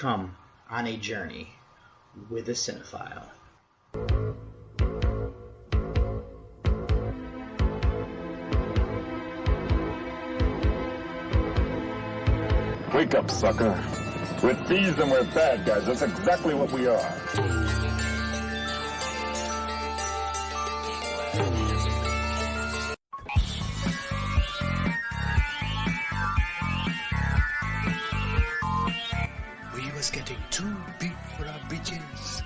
Come on a journey with a cinephile. Wake up, sucker. We're thieves and we're bad guys. That's exactly what we are. We was getting too big for our britches.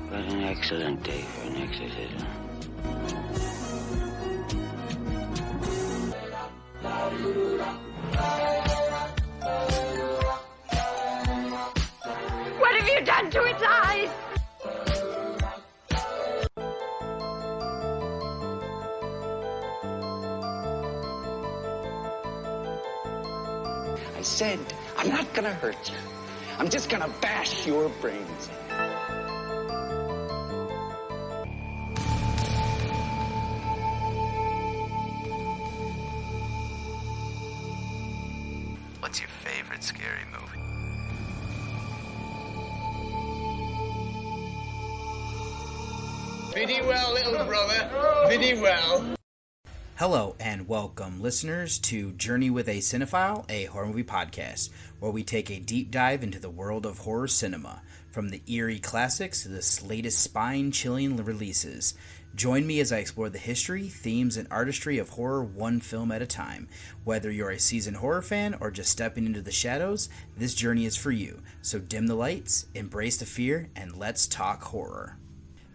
What an excellent day for an exorcism. What have you done to its eyes? I said, I'm not gonna hurt you. I'm just gonna bash your brains in. What's your favorite scary movie? Pretty well, little brother. Pretty well. Hello and welcome, listeners, to Journey with a Cinephile, a horror movie podcast, where we take a deep dive into the world of horror cinema, from the eerie classics to the latest spine-chilling releases. Join me as I explore the history, themes, and artistry of horror one film at a time. Whether you're a seasoned horror fan or just stepping into the shadows, this journey is for you. So dim the lights, embrace the fear, and let's talk horror.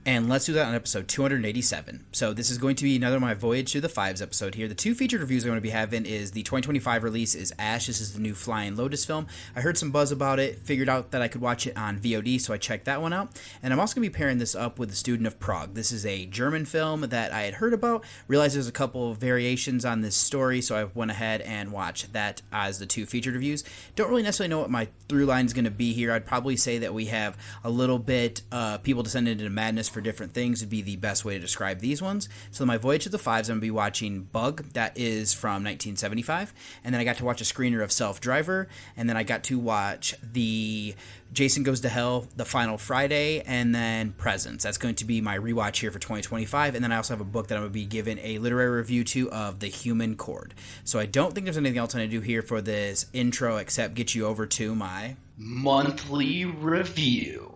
And let's do that on episode 287. So this is going to be another of my Voyage Through the Fives episode here. The two featured reviews I'm going to be having is the 2025 release is Ash. This is the new Flying Lotus film. I heard some buzz about it, figured out that I could watch it on VOD, so I checked that one out. And I'm also going to be pairing this up with The Student of Prague. This is a German film that I had heard about, realized there's a couple of variations on this story, so I went ahead and watched that as the two featured reviews. Don't really necessarily know what my through line is going to be here. I'd probably say that we have a little bit people descended into madness for different things would be the best way to describe these ones. So my Voyage to the Fives, I'm going to be watching Bug, that is from 1975, and then I got to watch a screener of Self-Driver, and then I got to watch the Jason Goes to Hell, The Final Friday, and then Presents. That's going to be my rewatch here for 2025, and then I also have a book that I'm going to be giving a literary review to of The Human Chord. So I don't think there's anything else I'm going to do here for this intro except get you over to my Monthly review.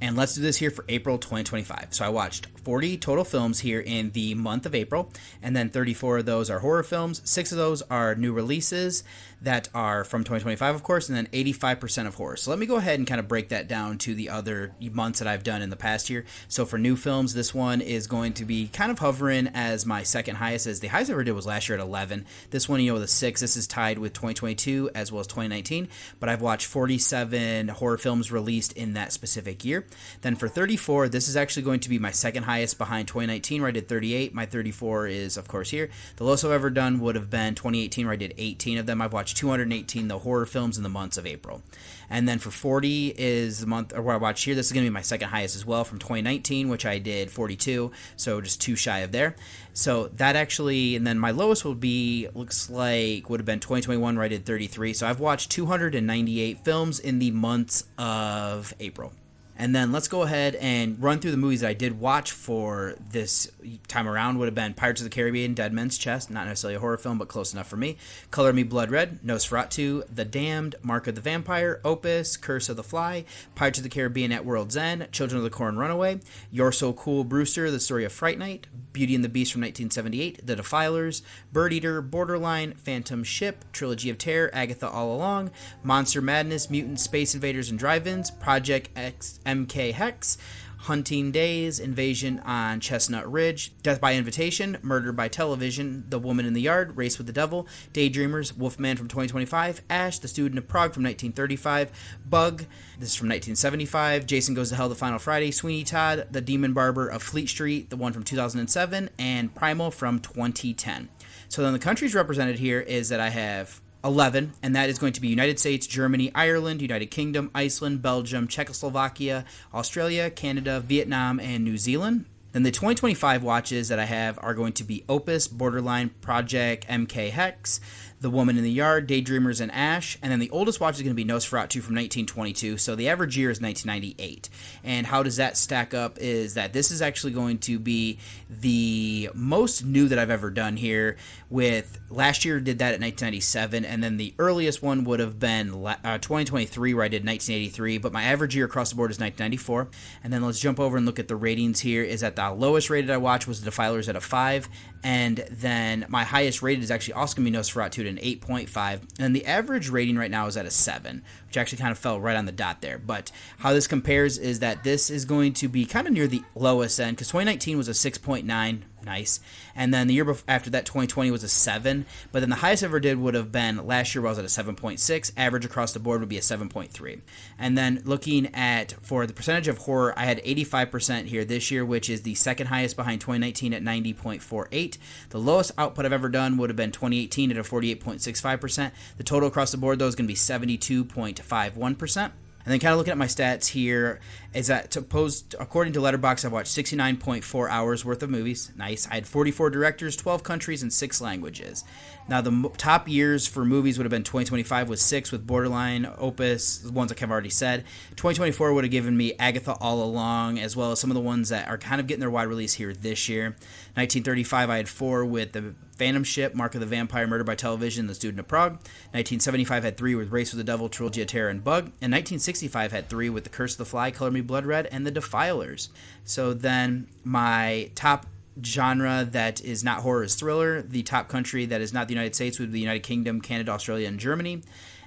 And let's do this here for April 2025. So I watched 40 total films here in the month of April, and then 34 of those are horror films. 6 of those are new releases that are from 2025, of course, and then 85% of horror. So let me go ahead and kind of break that down to the other months that I've done in the past year. So for new films, this one is going to be kind of hovering as my second highest, as the highest I ever did was last year at 11. This one, with a 6. This is tied with 2022 as well as 2019, but I've watched 47 horror films released in that specific year. Then for 34, this is actually going to be my second highest behind 2019, where I did 38. My 34 is, of course, here. The lowest I've ever done would have been 2018, where I did 18 of them. I've watched 218 the horror films in the months of April. And then for 40 is the month, or what I watched here. This is going to be my second highest as well from 2019, which I did 42, so just 2 shy of there. So that actually, and then my lowest will be, looks like, would have been 2021, where I did 33. So I've watched 298 films in the months of April. And then let's go ahead and run through the movies that I did watch for this time around. Would have been Pirates of the Caribbean, Dead Man's Chest, not necessarily a horror film, but close enough for me. Color Me Blood Red, Nosferatu, The Damned, Mark of the Vampire, Opus, Curse of the Fly, Pirates of the Caribbean at World's End, Children of the Corn Runaway, You're So Cool, Brewster, The Story of Fright Night, Beauty and the Beast from 1978, The Defilers, Bird Eater, Borderline, Phantom Ship, Trilogy of Terror, Agatha All Along, Monster Madness, Mutants, Space Invaders, and Drive-Ins, Project X, MK Hex, Hunting Days, Invasion on Chestnut Ridge, Death by Invitation, Murder by Television, The Woman in the Yard, Race with the Devil, Daydreamers, Wolfman from 2025, Ash, The Student of Prague from 1935, Bug, this is from 1975, Jason Goes to Hell, The Final Friday, Sweeney Todd, The Demon Barber of Fleet Street, the one from 2007, and Primal from 2010. So then the countries represented here is that I have 11, and that is going to be United States, Germany, Ireland, United Kingdom, Iceland, Belgium, Czechoslovakia, Australia, Canada, Vietnam, and New Zealand. Then the 2025 watches that I have are going to be Opus, Borderline, Project MK Hex, The Woman in the Yard, Daydreamers, and Ash. And then the oldest watch is going to be Nosferatu from 1922. So the average year is 1998. And how does that stack up is that this is actually going to be the most new that I've ever done here. With last year did that at 1997, and then the earliest one would have been 2023, where I did 1983. But my average year across the board is 1994. And then let's jump over and look at the ratings here. Is that the lowest rated I watched was The Defilers at a 5, and then my highest rated is actually also going to be Nosferatu at an 8.5, and the average rating right now is at a 7, which actually kind of fell right on the dot there. But how this compares is that this is going to be kind of near the lowest end, because 2019 was a 6.9, nice, and then the year after that, 2020, was a 7, but then the highest I ever did would have been last year, where I was at a 7.6. Average across the board would be a 7.3. And then looking at, for the percentage of horror, I had 85% here this year, which is the second highest behind 2019 at 90.48. The lowest output I've ever done would have been 2018 at a 48.65%. The total across the board, though, is going to be 72.51%. And then kind of looking at my stats here, is that according to Letterboxd, I've watched 69.4 hours worth of movies. Nice. I had 44 directors, 12 countries, and 6 languages. Now, the top years for movies would have been 2025 with 6 with Borderline, Opus, the ones I've already said. 2024 would have given me Agatha All Along, as well as some of the ones that are kind of getting their wide release here this year. 1935, I had 4 with The Phantom Ship, Mark of the Vampire, Murder by Television, The Student of Prague. 1975 had 3 with Race with the Devil, Trilogy of Terror, and Bug. And 1965 had 3 with The Curse of the Fly, Color Me Blood Red, and The Defilers. So then my top genre that is not horror is thriller. The top country that is not the United States would be the United Kingdom, Canada, Australia, and Germany.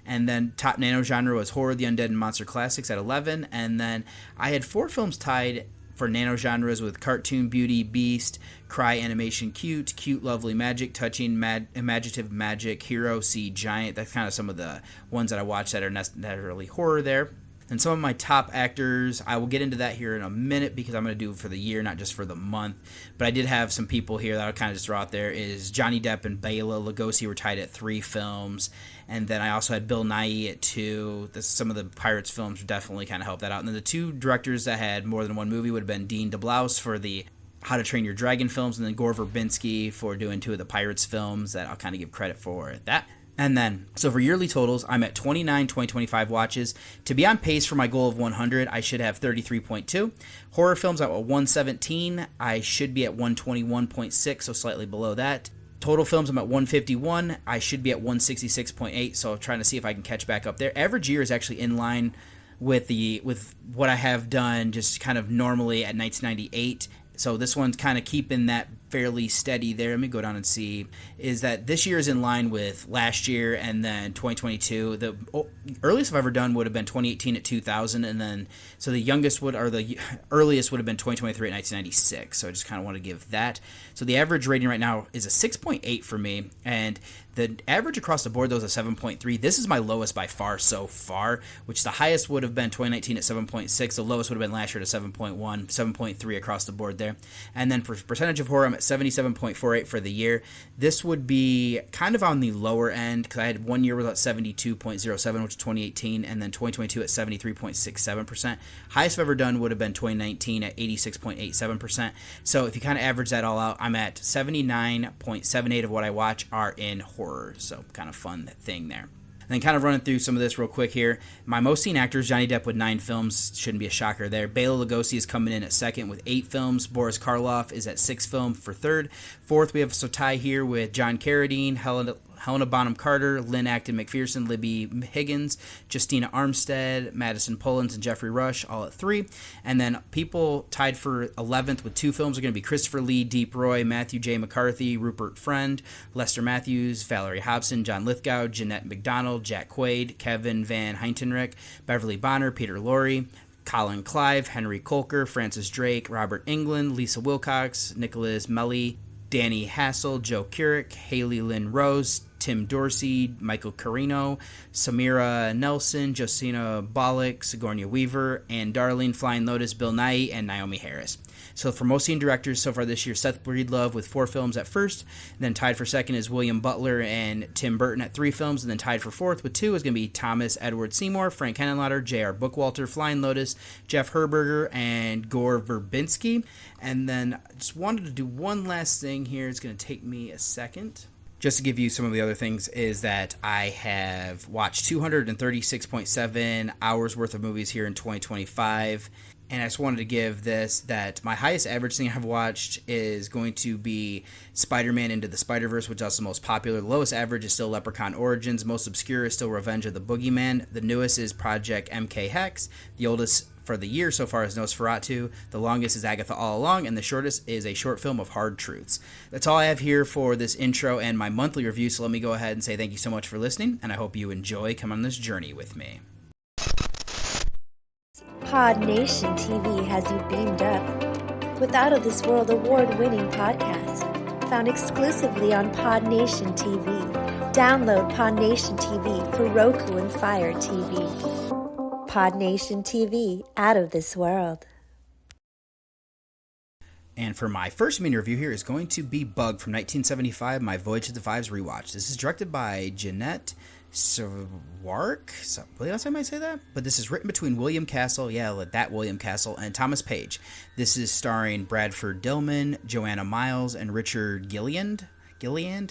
And then top nano genre was horror, the undead, and monster classics at 11. And then I had 4 films tied for nano genres with cartoon, beauty, beast, cry, animation, cute, lovely, magic, touching, imaginative, magic, hero, sea, giant. That's kind of some of the ones that I watched that are not really horror there. And some of my top actors, I will get into that here in a minute, because I'm going to do it for the year, not just for the month. But I did have some people here that I'll kind of just throw out there. Is Johnny Depp and Bela Lugosi were tied at 3 films. And then I also had Bill Nighy at 2. Some of the Pirates films definitely kind of helped that out. And then the 2 directors that had more than one movie would have been Dean DeBlouse for the How to Train Your Dragon films, and then Gore Verbinski for doing 2 of the Pirates films that I'll kind of give credit for that. And then, so for yearly totals, I'm at 29 2025 watches. To be on pace for my goal of 100, I should have 33.2. Horror films, I'm at 117. I should be at 121.6, so slightly below that. Total films, I'm at 151. I should be at 166.8, so I'm trying to see if I can catch back up there. Average year is actually in line with what I have done just kind of normally at 1998. So this one's kind of keeping that fairly steady there. Let me go down and see. Is that this year is in line with last year, and then 2022. The earliest I've ever done would have been 2018 at 2000, and then so the earliest would have been 2023 at 1996. So I just kind of want to give that. So the average rating right now is a 6.8 for me, and the average across the board, though, is a 7.3. This is my lowest by far so far, which the highest would have been 2019 at 7.6. The lowest would have been last year at 7.1, 7.3 across the board there. And then for percentage of horror, I'm at 77.48 for the year. This would be kind of on the lower end, because I had one year was at 72.07, which is 2018, and then 2022 at 73.67%. Highest I've ever done would have been 2019 at 86.87%. So if you kind of average that all out, I'm at 79.78 of what I watch are in horror. So kind of fun thing there. And then kind of running through some of this real quick here. My most seen actors, Johnny Depp with 9 films. Shouldn't be a shocker there. Bela Lugosi is coming in at second with 8 films. Boris Karloff is at 6 films for third. Fourth, we have a tie here with John Carradine, Helena Bonham Carter, Lynn Acton McPherson, Libby Higgins, Justina Armstead, Madison Pullins, and Jeffrey Rush, all at 3. And then people tied for 11th with 2 films are going to be Christopher Lee, Deep Roy, Matthew J. McCarthy, Rupert Friend, Lester Matthews, Valerie Hobson, John Lithgow, Jeanette McDonald, Jack Quaid, Kevin Van Heintenrich, Beverly Bonner, Peter Lorre, Colin Clive, Henry Kolker, Francis Drake, Robert Englund, Lisa Wilcox, Nicholas Melly, Danny Hassel, Joe Couric, Haley Lynn Rose, Tim Dorsey, Michael Carino, Samira Nelson, Josina Bollock, Sigourney Weaver, and Darling, Flying Lotus, Bill Nighy, and Naomi Harris. So for most scene directors so far this year, Seth Breedlove with 4 films at first, and then tied for second is William Butler and Tim Burton at 3 films, and then tied for fourth with 2 is going to be Thomas Edward Seymour, Frank Henenlotter, J.R. Bookwalter, Flying Lotus, Jeff Herberger, and Gore Verbinski. And then I just wanted to do one last thing here. It's going to take me a second. Just to give you some of the other things is that I have watched 236.7 hours worth of movies here in 2025. And I just wanted to give this that my highest average thing I've watched is going to be Spider-Man Into the Spider-Verse, which is also the most popular. The lowest average is still Leprechaun Origins. Most obscure is still Revenge of the Boogeyman. The newest is Project MK Hex. The oldest for the year so far is Nosferatu. The longest is Agatha All Along. And the shortest is a short film of Hard Truths. That's all I have here for this intro and my monthly review. So let me go ahead and say thank you so much for listening. And I hope you enjoy coming on this journey with me. Pod Nation TV has you beamed up with Out of This World award-winning podcast, found exclusively on Pod Nation TV. Download Pod Nation TV for Roku and Fire TV. Pod Nation TV, Out of This World. And for my first mini review here is going to be Bug from 1975, my Voyage to the Fives rewatch. This is directed by Jeanette Swark, I believe that's how I might say that. But this is written between William Castle, that William Castle, and Thomas Page. This is starring Bradford Dillman, Joanna Miles, and Richard Gilliand,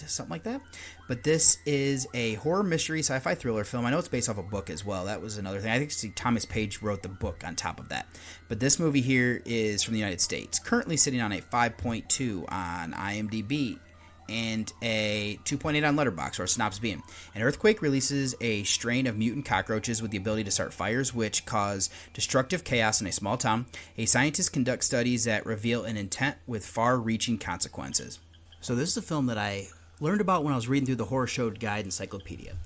something like that. But this is a horror mystery sci-fi thriller film. I know it's based off a book as well. That was another thing. I think Thomas Page wrote the book on top of that. But this movie here is from the United States, currently sitting on a 5.2 on IMDb. And a 2.8 on Letterboxd, or Snops being. An earthquake releases a strain of mutant cockroaches with the ability to start fires, which cause destructive chaos in a small town. A scientist conducts studies that reveal an intent with far-reaching consequences. So this is a film that I learned about when I was reading through the Horror Show Guide Encyclopedia.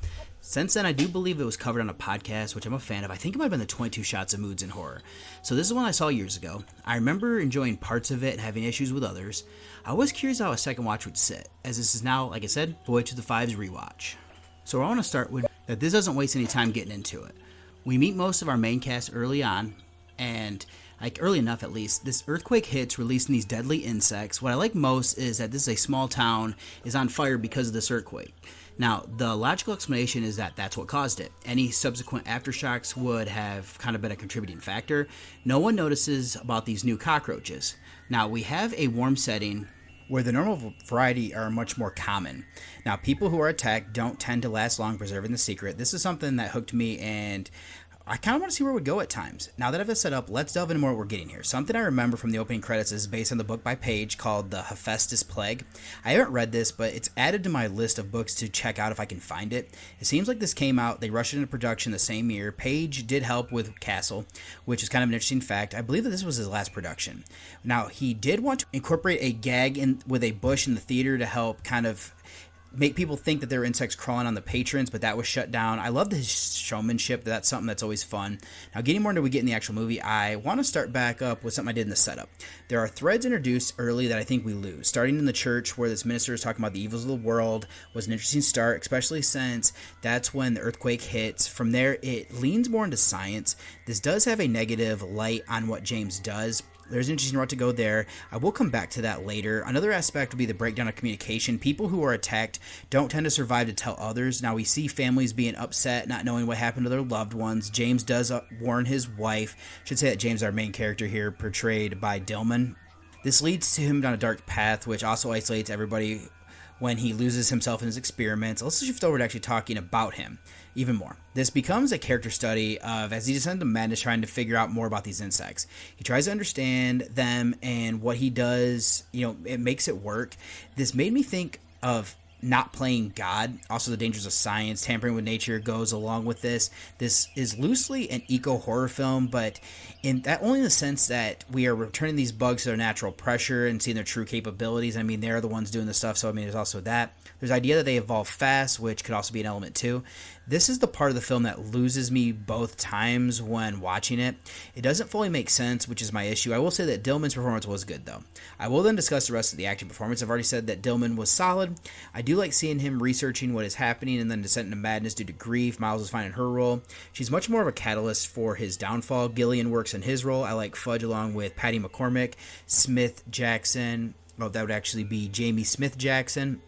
Since then, I do believe it was covered on a podcast, which I'm a fan of. I think it might have been the 22 Shots of Moods in Horror. So this is one I saw years ago. I remember enjoying parts of it and having issues with others. I was curious how a second watch would sit, as this is now, like I said, Voyage to the Fives rewatch. So I want to start with that this doesn't waste any time getting into it. We meet most of our main cast early on, and early enough at least, this earthquake hits, releasing these deadly insects. What I like most is that this is a small town, is on fire because of this earthquake. Now, the logical explanation is that that's what caused it. Any subsequent aftershocks would have kind of been a contributing factor. No one notices about these new cockroaches. Now, we have a warm setting where the normal variety are much more common. Now, people who are attacked don't tend to last long preserving the secret. This is something that hooked me, and I kind of want to see where it would go at times. Now that I've set up, let's delve into more what we're getting here. Something I remember from the opening credits is based on the book by Page called The Hephaestus Plague. I haven't read this, but it's added to my list of books to check out if I can find it. It seems like this came out, they rushed it into production the same year. Page did help with Castle, which is kind of an interesting fact. I believe that this was his last production. Now, he did want to incorporate a gag with a bush in the theater to help kind of make people think that there were insects crawling on the patrons, but that was shut down. I love his showmanship. That's something that's always fun. Now, getting more into what we get in the actual movie, I want to start back up with something I did in the setup. There are threads introduced early that I think we lose. Starting in the church, where this minister is talking about the evils of the world, was an interesting start, especially since that's when the earthquake hits. From there, it leans more into science. This does have a negative light on what James does. There's an interesting route to go there. I will come back to that later. Another aspect would be the breakdown of communication. People who are attacked don't tend to survive to tell others. Now, we see families being upset, not knowing what happened to their loved ones. James does warn his wife. I should say that James, our main character here, portrayed by Dillman. This leads to him down a dark path, which also isolates everybody when he loses himself in his experiments. Let's shift over to actually talking about him even more. This becomes a character study of as he descends to madness, trying to figure out more about these insects. He tries to understand them, and what he does, it makes it work. This made me think of not playing God. Also, the dangers of science, tampering with nature goes along with this. This is loosely an eco-horror film, but in that only in the sense that we are returning these bugs to their natural pressure and seeing their true capabilities. I mean, they're the ones doing the stuff, so there's also that. There's the idea that they evolve fast, which could also be an element too. This is the part of the film that loses me both times when watching it. It doesn't fully make sense, which is my issue. I will say that Dillman's performance was good, though. I will then discuss the rest of the acting performance. I've already said that Dillman was solid. I do do like seeing him researching what is happening and then descent into madness due to grief. Miles is finding her role. She's much more of a catalyst for his downfall. Gillian works in his role. I like Fudge along with Patty McCormick, Smith Jackson. Oh, that would actually be Jamie Smith Jackson.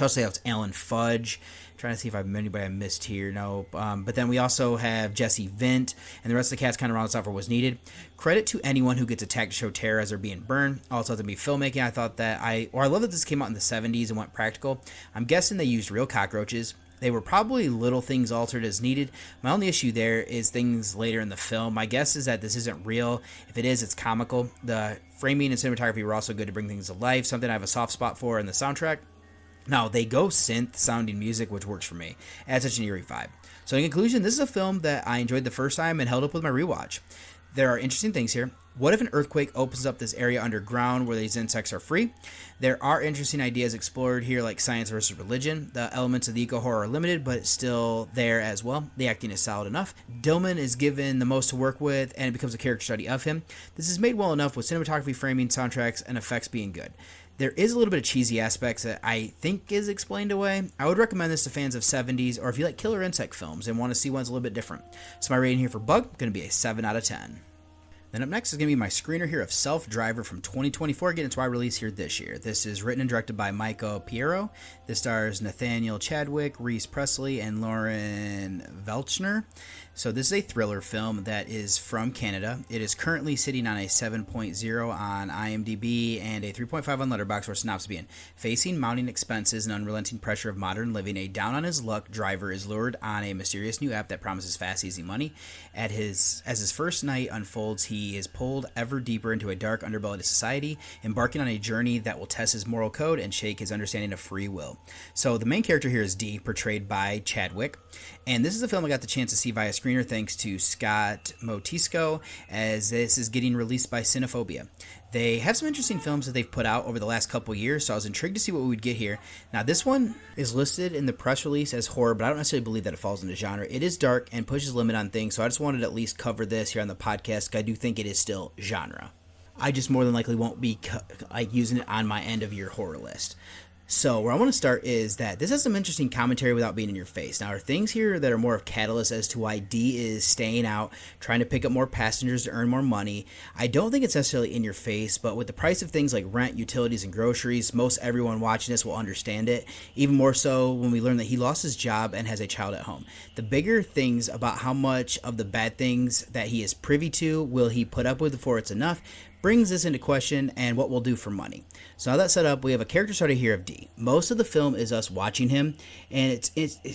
I'll say it's Alan Fudge. Trying to see if I've anybody I missed here. No. But then we also have Jesse Vint, and the rest of the cast kind of rounds out for what's needed. Credit to anyone who gets attacked to show terror as they're being burned. Also, to be filmmaking, I thought that I love that this came out in the 70s and went practical. I'm guessing they used real cockroaches. They were probably little things altered as needed. My only issue there is things later in the film. My guess is that this isn't real. If it is, it's comical. The framing and cinematography were also good to bring things to life, something I have a soft spot for in the soundtrack. Now, they go synth-sounding music, which works for me. It adds such an eerie vibe. So in conclusion, this is a film that I enjoyed the first time and held up with my rewatch. There are interesting things here. What if an earthquake opens up this area underground where these insects are free? There are interesting ideas explored here, like science versus religion. The elements of the eco-horror are limited, but it's still there as well. The acting is solid enough. Dillman is given the most to work with, and it becomes a character study of him. This is made well enough with cinematography, framing, soundtracks, and effects being good. There is a little bit of cheesy aspects that I think is explained away. I would recommend this to fans of 70s, or if you like killer insect films and want to see ones a little bit different. So my rating here for Bug, going to be a 7 out of 10. Then up next is going to be my screener here of Self-Driver from 2024, getting its wide release here this year. This is written and directed by Michael Piero. This stars Nathaniel Chadwick, Reese Presley, and Lauren Velchner. So this is a thriller film that is from Canada. It is currently sitting on a 7.0 on IMDb and a 3.5 on Letterboxd, where synopsis being: facing mounting expenses and unrelenting pressure of modern living, a down-on-his-luck driver is lured on a mysterious new app that promises fast, easy money. As his first night unfolds, he is pulled ever deeper into a dark underbelly of society, embarking on a journey that will test his moral code and shake his understanding of free will. So the main character here is Dee, portrayed by Chadwick. And this is a film I got the chance to see via screener thanks to Scott Motisco, as this is getting released by Cinephile. They have some interesting films that they've put out over the last couple years, so I was intrigued to see what we would get here. Now, this one is listed in the press release as horror, but I don't necessarily believe that it falls into genre. It is dark and pushes the limit on things, so I just wanted to at least cover this here on the podcast. I do think it is still genre. I just more than likely won't be using it on my end of your horror list. So where I want to start is that this has some interesting commentary without being in your face. Now, there are things here that are more of catalysts as to why Dee is staying out, trying to pick up more passengers to earn more money. I don't think it's necessarily in your face, but with the price of things like rent, utilities, and groceries, most everyone watching this will understand it. Even more so when we learn that he lost his job and has a child at home. The bigger things about how much of the bad things that he is privy to will he put up with before it's enough brings this into question and what we'll do for money. So now that set up, we have a character study here of Dee. Most of the film is us watching him, and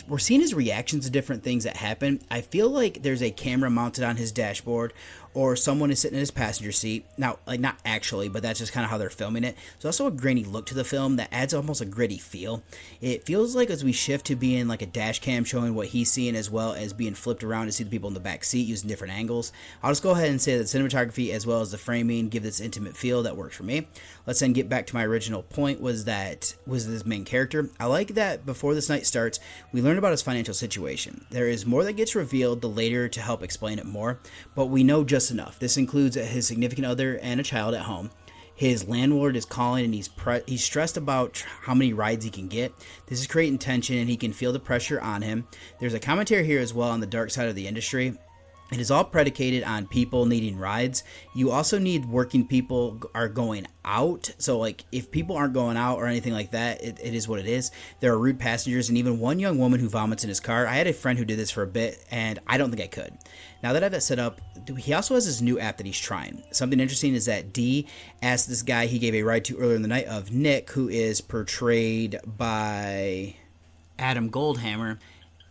we're seeing his reactions to different things that happen. I feel like there's a camera mounted on his dashboard, or someone is sitting in his passenger seat. Now, like, not actually, but that's just kind of how they're filming it. There's also a grainy look to the film that adds almost a gritty feel. It feels like as we shift to being like a dash cam showing what he's seeing, as well as being flipped around to see the people in the back seat using different angles. I'll just go ahead and say that cinematography as well as the framing give this intimate feel that works for me. Let's then get back to my original point, was this main character. I like that before this night starts, we learn about his financial situation. There is more that gets revealed the later to help explain it more, but we know just enough. This includes his significant other and a child at home. His landlord is calling, and he's stressed about how many rides he can get. This is creating tension, and he can feel the pressure on him. There's a commentary here as well on the dark side of the industry. It is all predicated on people needing rides. You also need working people are going out. So, like, if people aren't going out or anything like that, it is what it is. There are rude passengers and even one young woman who vomits in his car. I had a friend who did this for a bit, and I don't think I could. Now that I have that set up, he also has this new app that he's trying. Something interesting is that Dee asked this guy he gave a ride to earlier in the night of Nick, who is portrayed by Adam Goldhammer,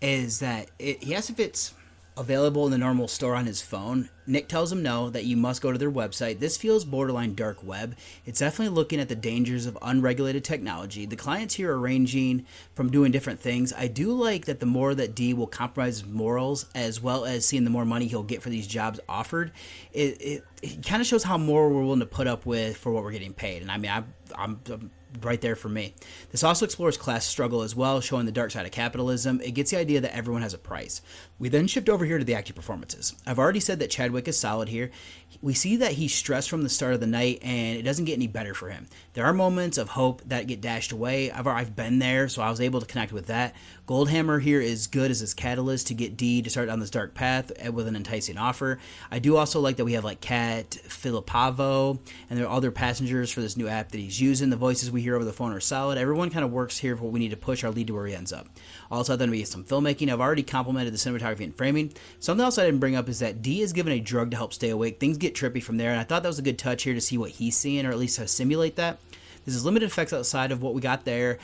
is that he asked if it's available in the normal store on his phone. Nick tells him no, that you must go to their website. This feels borderline dark web. It's definitely looking at the dangers of unregulated technology. The clients here are ranging from doing different things. I do like that the more that Dee will compromise his morals, as well as seeing the more money he'll get for these jobs offered, it kind of shows how more we're willing to put up with for what we're getting paid. And I mean, I'm right there for me. This also explores class struggle as well, showing the dark side of capitalism. It gets the idea that everyone has a price. We then shift over here to the acting performances. I've already said that Chadwick Chadwick is solid here. We see that he's stressed from the start of the night, and it doesn't get any better for him. There are moments of hope that get dashed away. I've been there, so I was able to connect with that. Goldhammer here is good as his catalyst to get Dee to start down this dark path with an enticing offer. I do also like that we have like Kat Filipavo, and there are other passengers for this new app that he's using. The voices we hear over the phone are solid. Everyone kind of works here for what we need to push our lead to where he ends up. Also, then we get some filmmaking. I've already complimented the cinematography and framing. Something else I didn't bring up is that Dee is given a drug to help stay awake. Things get trippy from there, and I thought that was a good touch here to see what he's seeing, or at least to simulate that. This is limited effects outside of what we got there.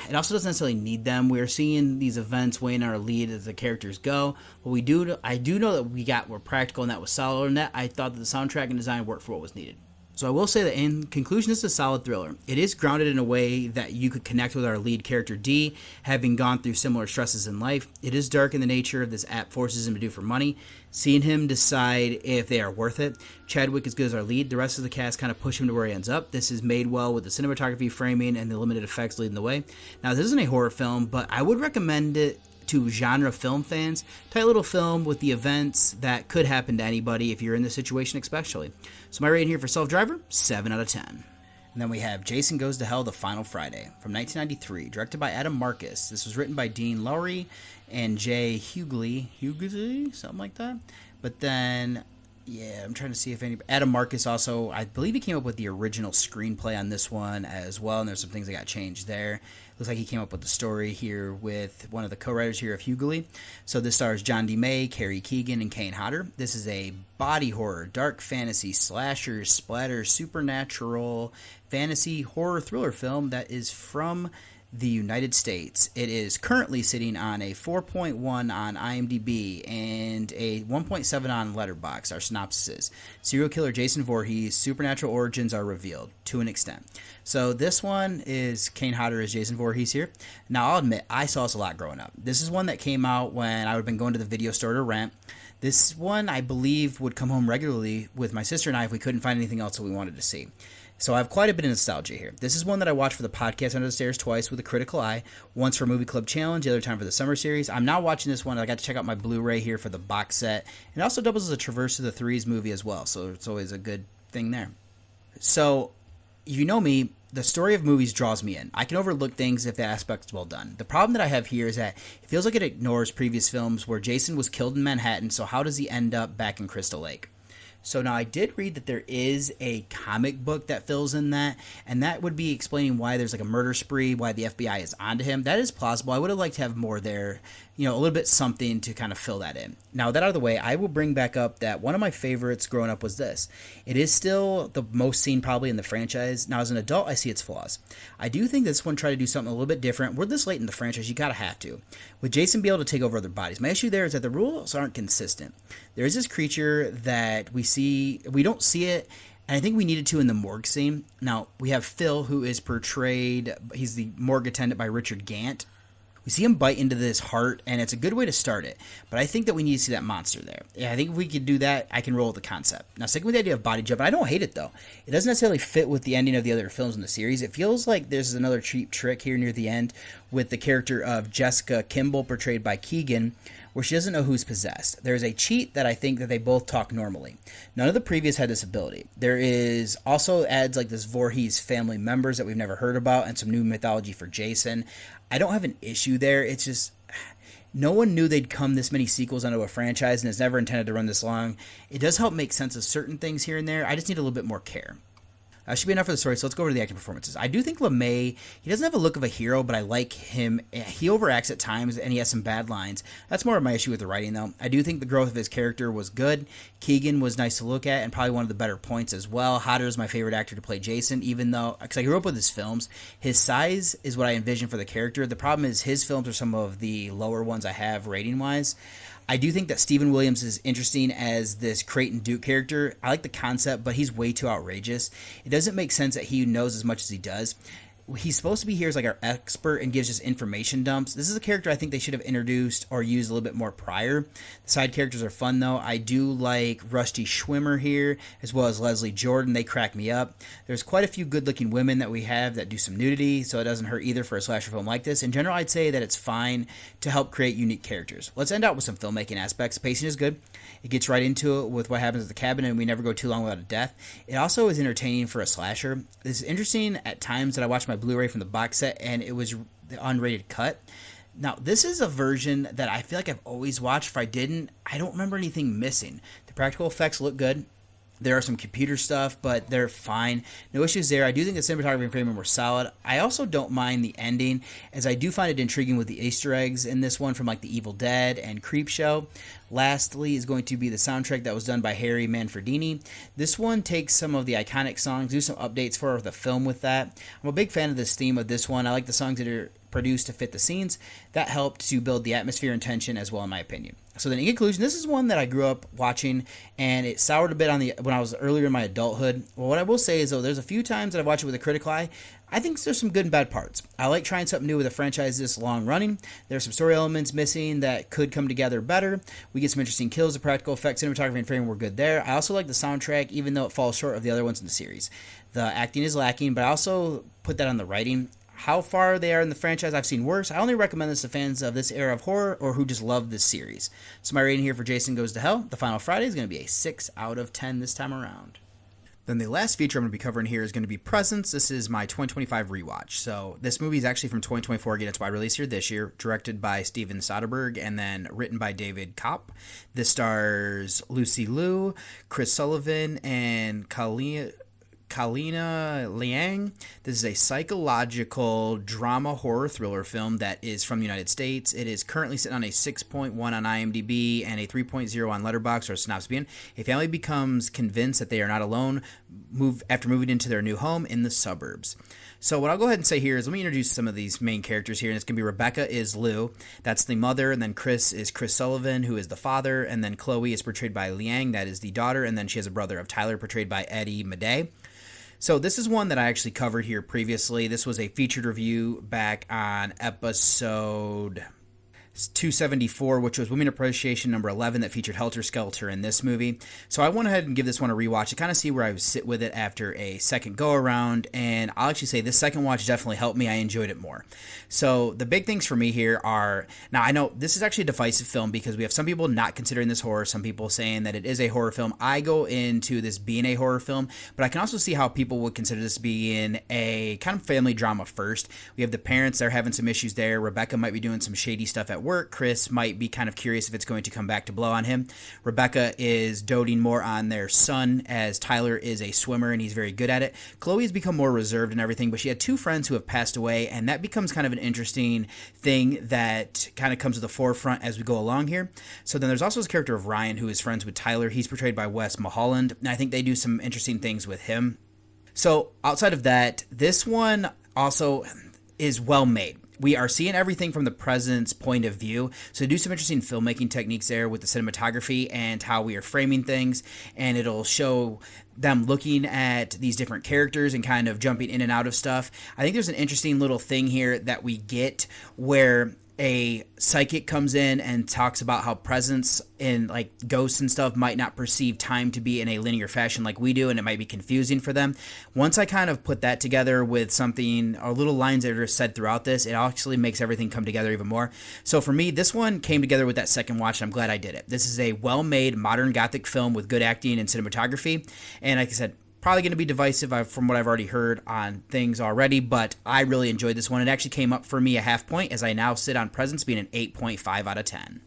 It also doesn't necessarily need them. We're seeing these events weighing our lead as the characters go. What I do know that we're practical, and that was solid. And that I thought that the soundtrack and design worked for what was needed. So I will say that in conclusion, this is a solid thriller. It is grounded in a way that you could connect with our lead character Dee, having gone through similar stresses in life. It is dark in the nature of this app forces him to do for money. Seeing him decide if they are worth it. Chadwick is good as our lead. The rest of the cast kind of push him to where he ends up. This is made well with the cinematography, framing, and the limited effects leading the way. Now, this isn't a horror film, but I would recommend it to genre film fans. Tight little film with the events that could happen to anybody if you're in this situation especially. So my rating here for Self-Driver, 7 out of 10. And then we have Jason Goes to Hell: The Final Friday from 1993, directed by Adam Marcus. This was written by Dean Lowry and Jay Hughley, something like that. But then, yeah, I'm trying to see if Adam Marcus also, I believe he came up with the original screenplay on this one as well, and there's some things that got changed there. Looks like he came up with the story here with one of the co-writers here of Hughley. So this stars John D. May, Carrie Keegan, and Kane Hodder. This is a body horror, dark fantasy, slasher, splatter, supernatural, fantasy, horror thriller film that is from the United States. It is currently sitting on a 4.1 on IMDb and a 1.7 on Letterboxd. Our synopsis is: serial killer Jason Voorhees' supernatural origins are revealed to an extent. So this one is Kane Hodder as Jason Voorhees here. Now I'll admit, I saw this a lot growing up. This is one that came out when I would have been going to the video store to rent. This one, I believe, would come home regularly with my sister and I if we couldn't find anything else that we wanted to see. So I have quite a bit of nostalgia here. This is one that I watched for the podcast Under the Stairs twice with a critical eye. Once for Movie Club Challenge, the other time for the summer series. I'm now watching this one. I got to check out my Blu-ray here for the box set. It also doubles as a Traverse to the Threes movie as well, so it's always a good thing there. So, you know me, the story of movies draws me in. I can overlook things if the aspect's well done. The problem that I have here is that it feels like it ignores previous films where Jason was killed in Manhattan, so how does he end up back in Crystal Lake? So now I did read that there is a comic book that fills in that, and that would be explaining why there's like a murder spree, why the FBI is onto him. That is plausible. I would have liked to have more there, a little bit something to kind of fill that in. Now that out of the way, I will bring back up that one of my favorites growing up was this. It is still the most seen probably in the franchise. Now as an adult, I see its flaws. I do think this one tried to do something a little bit different. We're this late in the franchise, you gotta have to. With Jason being able to take over other bodies. My issue there is that the rules aren't consistent. There is this creature that we don't see it, and I think we needed to in the morgue scene. Now, we have Phil, who is portrayed, he's the morgue attendant by Richard Gant. We see him bite into this heart, and it's a good way to start it. But I think that we need to see that monster there. Yeah, I think if we could do that, I can roll with the concept. Now, sticking with the idea of body jumping, I don't hate it, though. It doesn't necessarily fit with the ending of the other films in the series. It feels like there's another cheap trick here near the end with the character of Jessica Kimball, portrayed by Keegan, where she doesn't know who's possessed. There's a cheat that I think that they both talk normally. None of the previous had this ability. There is also adds like this Voorhees family members that we've never heard about and some new mythology for Jason. I don't have an issue there. It's just no one knew they'd come this many sequels onto a franchise and it's never intended to run this long. It does help make sense of certain things here and there. I just need a little bit more care. That should be enough for the story, so let's go over to the acting performances. I do think LeMay, he doesn't have a look of a hero, but I like him. He overacts at times, and he has some bad lines. That's more of my issue with the writing, though. I do think the growth of his character was good. Keegan was nice to look at, and probably one of the better points as well. Hodder is my favorite actor to play Jason, even though, because I grew up with his films. His size is what I envision for the character. The problem is his films are some of the lower ones I have rating-wise. I do think that Stephen Williams is interesting as this Creighton Duke character. I like the concept, but he's way too outrageous. It doesn't make sense that he knows as much as he does. he's supposed to be here as like our expert and gives us information dumps. This is a character I think they should have introduced or used a little bit more prior. The side characters are fun though. I do like Rusty Schwimmer here, as well as Leslie Jordan. They crack me up. There's quite a few good looking women that we have that do some nudity, so it doesn't hurt either for a slasher film like this. In general, I'd say that it's fine to help create unique characters. Let's end out with some filmmaking aspects. Pacing is good. It gets right into it with what happens at the cabin, and we never go too long without a death. It also is entertaining for a slasher. It's interesting at times that I watch my Blu-ray from the box set, and it was the unrated cut. Now, this is a version that I feel like I've always watched. If I didn't, I don't remember anything missing. The practical effects look good. There are some computer stuff, but they're fine. No issues there. I do think the cinematography and framing were solid. I also don't mind the ending, as I do find it intriguing with the Easter eggs in this one from like the Evil Dead and Creepshow. Lastly is going to be the soundtrack that was done by Harry Manfredini. This one takes some of the iconic songs, do some updates for the film with that. I'm a big fan of this theme of this one. I like the songs that are produced to fit the scenes. That helped to build the atmosphere and tension as well, in my opinion. So then in conclusion, this is one that I grew up watching, and it soured a bit on when I was earlier in my adulthood. Well, what I will say is, though, there's a few times that I've watched it with a critical eye. I think there's some good and bad parts. I like trying something new with a franchise this long running. There's some story elements missing that could come together better. We get some interesting kills. The practical effects, cinematography, and framing were good there. I also like the soundtrack, even though it falls short of the other ones in the series. The acting is lacking, but I also put that on the writing. How far they are in the franchise, I've seen worse. I only recommend this to fans of this era of horror or who just love this series. So my rating here for Jason Goes to Hell, The Final Friday, is going to be a 6 out of 10 this time around. Then the last feature I'm going to be covering here is going to be Presence. This is my 2025 rewatch. So this movie is actually from 2024, getting its wide release here this year, directed by Steven Soderbergh and then written by David Kopp. This stars Lucy Liu, Chris Sullivan, and Kalina Liang. This is a psychological drama horror thriller film that is from the United States. It is currently sitting on a 6.1 on IMDb and a 3.0 on Letterboxd, or synopsis being: a family becomes convinced that they are not alone after moving into their new home in the suburbs. So what I'll go ahead and say here is, let me introduce some of these main characters here, and it's going to be Rebecca is Liu, that's the mother, and then Chris is Chris Sullivan, who is the father, and then Chloe is portrayed by Liang, that is the daughter, and then she has a brother of Tyler, portrayed by Eddie Madej. So this is one that I actually covered here previously. This was a featured review back on episode 274, which was Women Appreciation number 11, that featured Helter Skelter in this movie. So I went ahead and give this one a rewatch to kind of see where I would sit with it after a second go around, and I'll actually say this second watch definitely helped me. I enjoyed it more. So the big things for me here are, now I know this is actually a divisive film because we have some people not considering this horror, some people saying that it is a horror film. I go into this being a horror film, but I can also see how people would consider this being a kind of family drama first. We have the parents, they're having some issues there. Rebecca might be doing some shady stuff at work. Chris might be kind of curious if it's going to come back to blow on him. Rebecca is doting more on their son, as Tyler is a swimmer and he's very good at it. Chloe has become more reserved and everything, but she had two friends who have passed away, and that becomes kind of an interesting thing that kind of comes to the forefront as we go along here. So then there's also this character of Ryan, who is friends with Tyler. He's portrayed by Wes Mulholland, and I think they do some interesting things with him. So outside of that, this one also is well made. We are seeing everything from the present's point of view, so do some interesting filmmaking techniques there with the cinematography and how we are framing things, and it'll show them looking at these different characters and kind of jumping in and out of stuff. I think there's an interesting little thing here that we get where a psychic comes in and talks about how presence in like ghosts and stuff might not perceive time to be in a linear fashion like we do, and it might be confusing for them. Once I kind of put that together with something or little lines that are said throughout this, it actually makes everything come together even more. So for me, this one came together with that second watch, and I'm glad I did it. This is a well-made modern gothic film with good acting and cinematography, and like I said, probably going to be divisive from what I've already heard on things already, but I really enjoyed this one. It actually came up for me a half point, as I now sit on Presence being an 8.5 out of 10.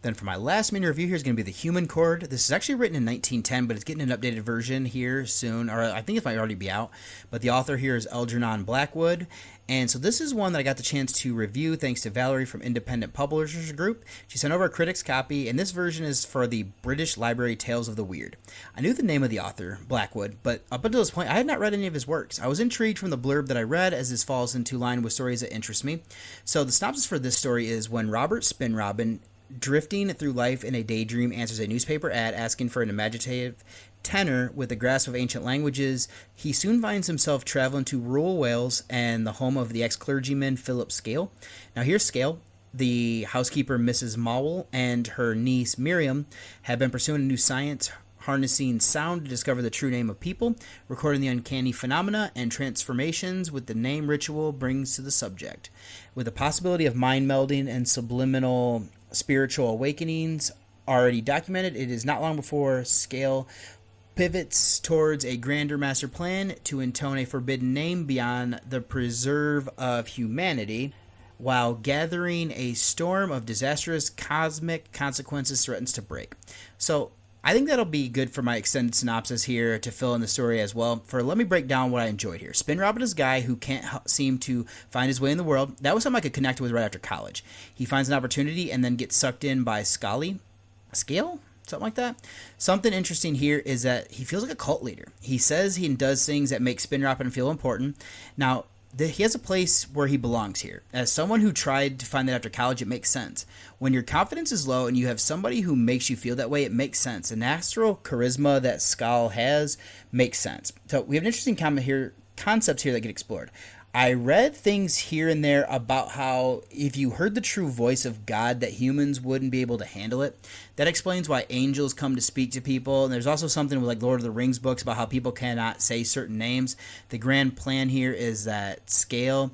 Then for my last mini review here is going to be The Human Chord. This is actually written in 1910, but it's getting an updated version here soon, or I think it might already be out. But the author here is Algernon Blackwood. And so this is one that I got the chance to review thanks to Valerie from Independent Publishers Group. She sent over a critic's copy, and this version is for the British Library Tales of the Weird. I knew the name of the author, Blackwood, but up until this point, I had not read any of his works. I was intrigued from the blurb that I read, as this falls into line with stories that interest me. So the synopsis for this story is: when Robert Spinrobin drifting through life in a daydream, answers a newspaper ad asking for an imaginative tenor with a grasp of ancient languages. He soon finds himself traveling to rural Wales and the home of the ex-clergyman Philip Scale. Now here's Scale. The housekeeper Mrs. Mowell and her niece Miriam have been pursuing a new science, harnessing sound to discover the true name of people, recording the uncanny phenomena and transformations with the name ritual brings to the subject. With the possibility of mind melding and subliminal spiritual awakenings already documented, it is not long before Scale pivots towards a grander master plan to intone a forbidden name beyond the preserve of humanity, while gathering a storm of disastrous cosmic consequences threatens to break. So I think that'll be good for my extended synopsis here to fill in the story as well. Let me break down what I enjoyed here. Spin Robin is a guy who can't seem to find his way in the world. That was something I could connect with right after college. He finds an opportunity and then gets sucked in by Scale? Something like that. Something interesting here is that he feels like a cult leader. He says he does things that make Spin Robin feel important. Now, he has a place where he belongs here. As someone who tried to find that after college, it makes sense. When your confidence is low and you have somebody who makes you feel that way, it makes sense. The natural charisma that Skal has makes sense. So we have an interesting concepts here that get explored. I read things here and there about how if you heard the true voice of God, that humans wouldn't be able to handle it. That explains why angels come to speak to people. And there's also something with like Lord of the Rings books about how people cannot say certain names. The grand plan here is that Scale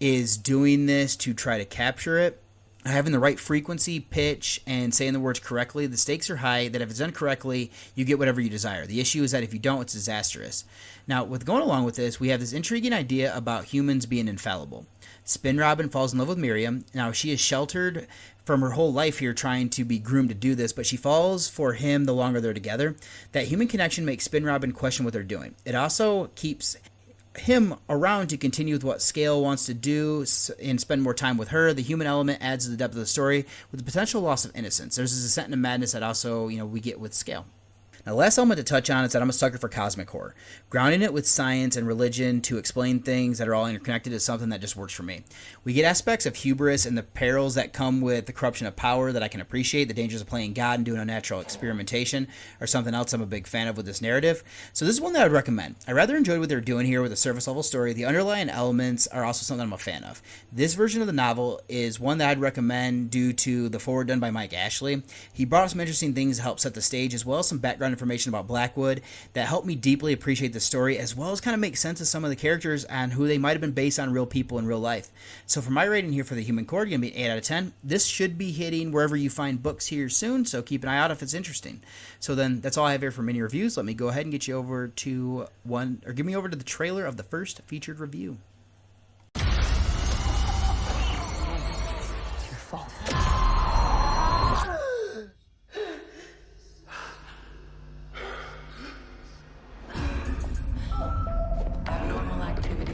is doing this to try to capture it. Having the right frequency, pitch, and saying the words correctly, the stakes are high, that if it's done correctly, you get whatever you desire. The issue is that if you don't, it's disastrous. Now, with going along with this, we have this intriguing idea about humans being infallible. Spin Robin falls in love with Miriam. Now, she is sheltered from her whole life here trying to be groomed to do this, but she falls for him the longer they're together. That human connection makes Spin Robin question what they're doing. It also keeps him around to continue with what Scale wants to do and spend more time with her. The human element adds to the depth of the story with the potential loss of innocence. There's this descent into madness that also, we get with Scale. Now, the last element to touch on is that I'm a sucker for cosmic horror. Grounding it with science and religion to explain things that are all interconnected is something that just works for me. We get aspects of hubris and the perils that come with the corruption of power that I can appreciate. The dangers of playing God and doing unnatural experimentation are something else I'm a big fan of with this narrative. So this is one that I would recommend. I rather enjoyed what they're doing here with a surface level story. The underlying elements are also something I'm a fan of. This version of the novel is one that I'd recommend due to the foreword done by Mike Ashley. He brought up some interesting things to help set the stage, as well as some background information about Blackwood that helped me deeply appreciate the story, as well as kind of make sense of some of the characters and who they might have been based on real people in real life. So for my rating here for The Human Chord, going to be 8 out of 10. This should be hitting wherever you find books here soon, so keep an eye out if it's interesting. So then that's all I have here for mini reviews. Let me go ahead and get you over to give me over to the trailer of the first featured review. It's your fault. Abnormal activity.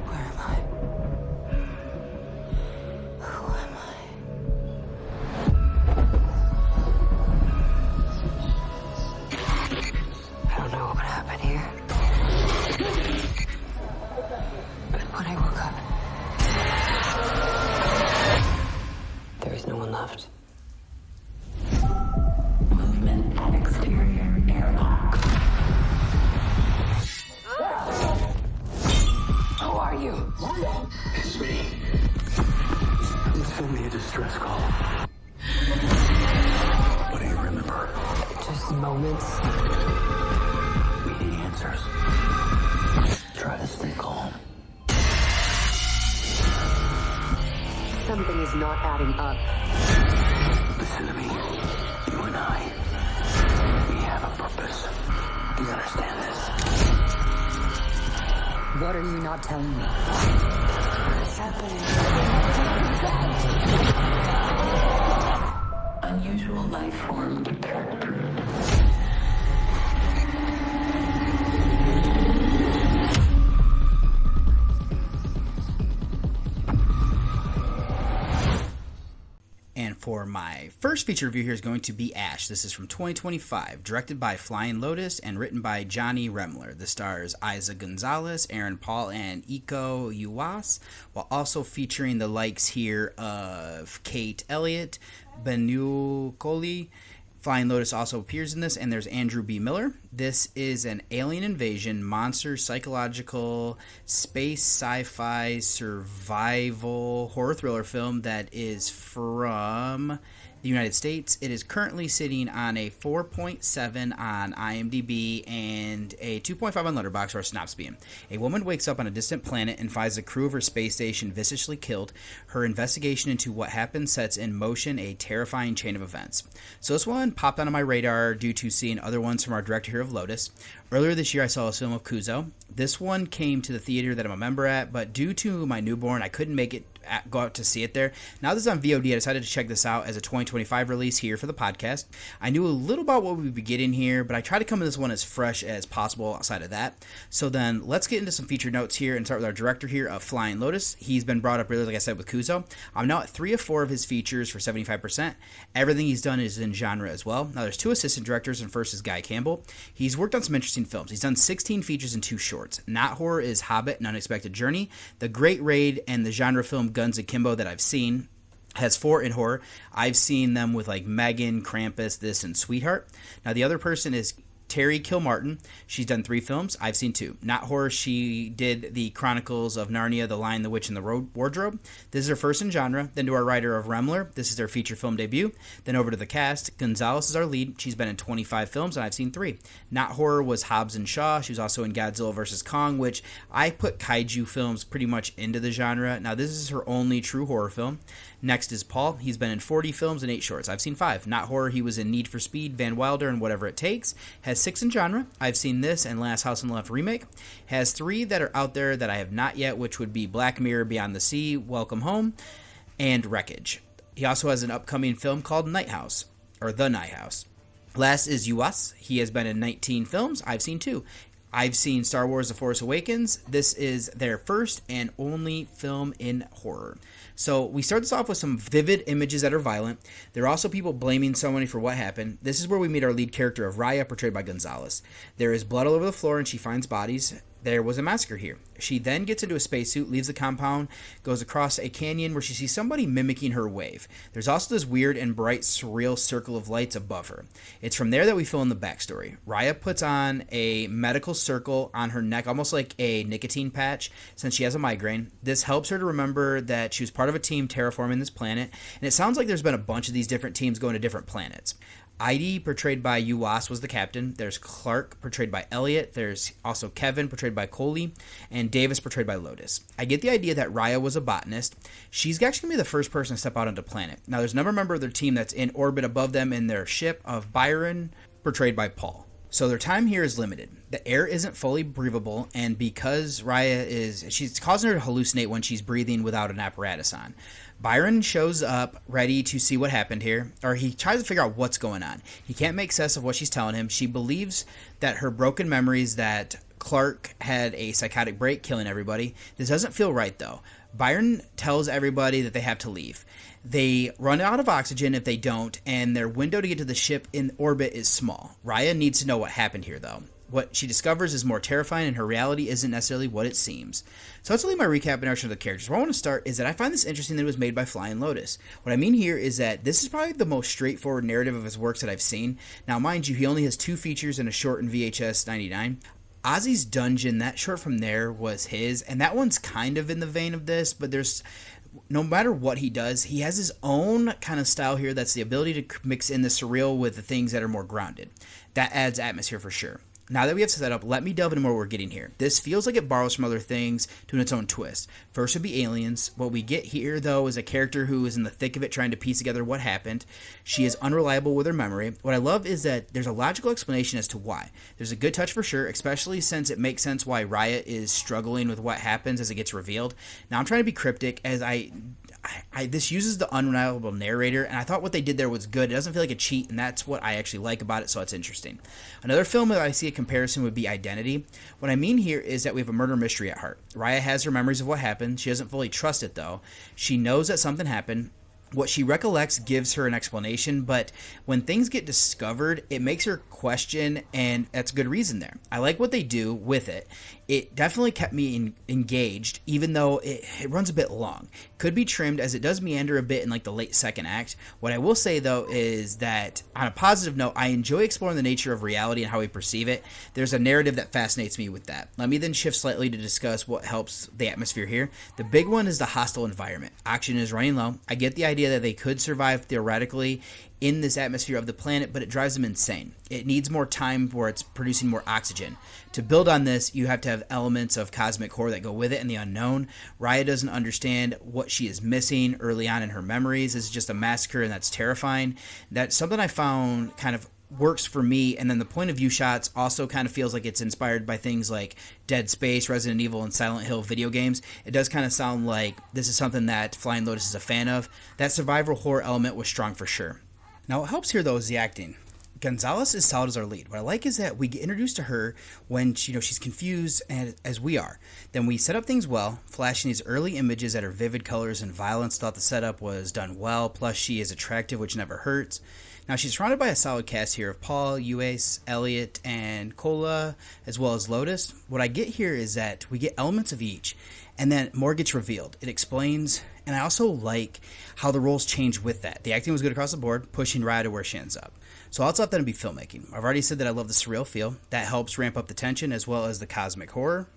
Where am I? Who am I? I don't know what happened here. But when I woke up, there is no one left. Movement at exterior airlock. Who are you? It's me. Send me a distress call. What do you remember? Just moments. We need answers. Try to stay calm. Something is not adding up. Listen to me. You and I, we have a purpose. Do you understand this? What are you not telling me? What's happening? Unusual life form detected. And for my first feature review here is going to be Ash. This is from 2025, directed by Flying Lotus and written by Johnny Remler. This stars Isa Gonzalez, Aaron Paul, and Iko Uwais, while also featuring the likes here of Kate Elliott, Benu Koli. Flying Lotus also appears in this, and there's Andrew B. Miller. This is an alien invasion, monster, psychological, space, sci-fi, survival, horror thriller film that is from the United States. It is currently sitting on a 4.7 on IMDb and a 2.5 on Letterboxd, or Synopsis being. A woman wakes up on a distant planet and finds the crew of her space station viciously killed. Her investigation into what happened sets in motion a terrifying chain of events. So this one popped onto my radar due to seeing other ones from our director here of Lotus. Earlier this year, I saw a film of Kuzo. This one came to the theater that I'm a member at, but due to my newborn, I couldn't make it go out to see it there. Now this is on VOD. I decided to check this out as a 2025 release here for the podcast. I knew a little about what we'd be getting here, but I tried to come to this one as fresh as possible outside of that. So then let's get into some feature notes here and start with our director here of Flying Lotus. He's been brought up earlier, like I said, with Kuzo. I'm now at 3 of 4 of his features for 75%. Everything he's done is in genre as well. Now there's 2 assistant directors, and first is Guy Campbell. He's worked on some interesting films. He's done 16 features and 2 shorts. Not horror is Hobbit, An Unexpected Journey, The Great Raid, and the genre film Guns Akimbo that I've seen. Has 4 in horror. I've seen them with like Megan, Krampus, this, and Sweetheart. Now the other person is Terry Kilmartin. She's done 3 films. I've seen 2. Not horror. She did the Chronicles of Narnia, The Lion, the Witch, and the Wardrobe. This is her first in genre. Then to our writer of Remler. This is their feature film debut. Then over to the cast. Gonzalez is our lead. She's been in 25 films, and I've seen 3. Not horror was Hobbs and Shaw. She was also in Godzilla vs. Kong, which I put kaiju films pretty much into the genre. Now this is her only true horror film. Next is Paul. He's been in 40 films and 8 shorts. I've seen 5. Not horror. He was in Need for Speed, Van Wilder, and Whatever It Takes. Has 6 in genre. I've seen this and Last House on the Left remake. Has 3 that are out there that I have not yet, which would be Black Mirror, Beyond the Sea, Welcome Home, and Wreckage. He also has an upcoming film called Night House, or The Night House. Last is Uwais. He has been in 19 films. I've seen 2. I've seen Star Wars The Force Awakens. This is their first and only film in horror. So we start this off with some vivid images that are violent. There are also people blaming somebody for what happened. This is where we meet our lead character of Raya, portrayed by Gonzalez. There is blood all over the floor and she finds bodies. There was a massacre here. She then gets into a spacesuit, leaves the compound, goes across a canyon where she sees somebody mimicking her wave. There's also this weird and bright, surreal circle of lights above her. It's from there that we fill in the backstory. Raya puts on a medical circle on her neck, almost like a nicotine patch, since she has a migraine. This helps her to remember that she was part of a team terraforming this planet, and it sounds like there's been a bunch of these different teams going to different planets. Idy, portrayed by Uwais, was the captain. There's Clark, portrayed by Elliot. There's also Kevin, portrayed by Coley. And Davis, portrayed by Lotus. I get the idea that Raya was a botanist. She's actually going to be the first person to step out onto planet. Now, there's another member of their team that's in orbit above them in their ship of Byron, portrayed by Paul. So their time here is limited. The air isn't fully breathable, and because Raya she's causing her to hallucinate when she's breathing without an apparatus on. Byron shows up ready to see what happened here, or he tries to figure out what's going on. He can't make sense of what she's telling him. She believes that her broken memories that Clark had a psychotic break, killing everybody. This doesn't feel right, though. Byron tells everybody that they have to leave. They run out of oxygen if they don't, and their window to get to the ship in orbit is small. Raya needs to know what happened here, though. What she discovers is more terrifying, and her reality isn't necessarily what it seems. So that's really my recap and introduction of the characters. Where I want to start is that I find this interesting that it was made by Flying Lotus. What I mean here is that this is probably the most straightforward narrative of his works that I've seen. Now, mind you, he only has 2 features and a short in VHS 99. Ozzy's Dungeon, that short from there was his, and that one's kind of in the vein of this, but there's... no matter what he does, he has his own kind of style here that's the ability to mix in the surreal with the things that are more grounded. That adds atmosphere for sure. Now that we have set up, let me delve into more what we're getting here. This feels like it borrows from other things to its own twist. First would be aliens. What we get here, though, is a character who is in the thick of it trying to piece together what happened. She is unreliable with her memory. What I love is that there's a logical explanation as to why. There's a good touch for sure, especially since it makes sense why Raya is struggling with what happens as it gets revealed. Now I'm trying to be cryptic as this uses the unreliable narrator, and I thought what they did there was good. It doesn't feel like a cheat, and that's what I actually like about it, so it's interesting. Another film that I see a comparison would be Identity. What I mean here is that we have a murder mystery at heart. Raya has her memories of what happened. She doesn't fully trust it, though. She knows that something happened. What she recollects gives her an explanation, but when things get discovered, it makes her question, and that's a good reason there. I like what they do with it. It definitely kept me engaged, even though it runs a bit long. Could be trimmed, as it does meander a bit in like the late second act. What I will say, though, is that on a positive note, I enjoy exploring the nature of reality and how we perceive it. There's a narrative that fascinates me with that. Let me then shift slightly to discuss what helps the atmosphere here. The big one is the hostile environment. Oxygen is running low. I get the idea that they could survive theoretically in this atmosphere of the planet, but it drives them insane. It needs more time where it's producing more oxygen. To build on this, you have to have elements of cosmic horror that go with it and the unknown. Raya doesn't understand what she is missing early on in her memories. This is just a massacre, and that's terrifying. That's something I found kind of works for me, and then the point of view shots also kind of feels like it's inspired by things like Dead Space, Resident Evil, and Silent Hill video games. It does kind of sound like this is something that Flying Lotus is a fan of. That survival horror element was strong for sure. Now, what helps here, though, is the acting. Gonzalez is solid as our lead. What I like is that we get introduced to her when she's confused, and as we are. Then we set up things well, flashing these early images that are vivid colors and violence. Thought the setup was done well, plus she is attractive, which never hurts. Now, she's surrounded by a solid cast here of Paul, Uwais, Elliot, and Cola, as well as Lotus. What I get here is that we get elements of each, and then more gets revealed. It explains, and I also like how the roles change with that. The acting was good across the board, pushing Raya to where she ends up. So all it's left then to be filmmaking. I've already said that I love the surreal feel. That helps ramp up the tension as well as the cosmic horror,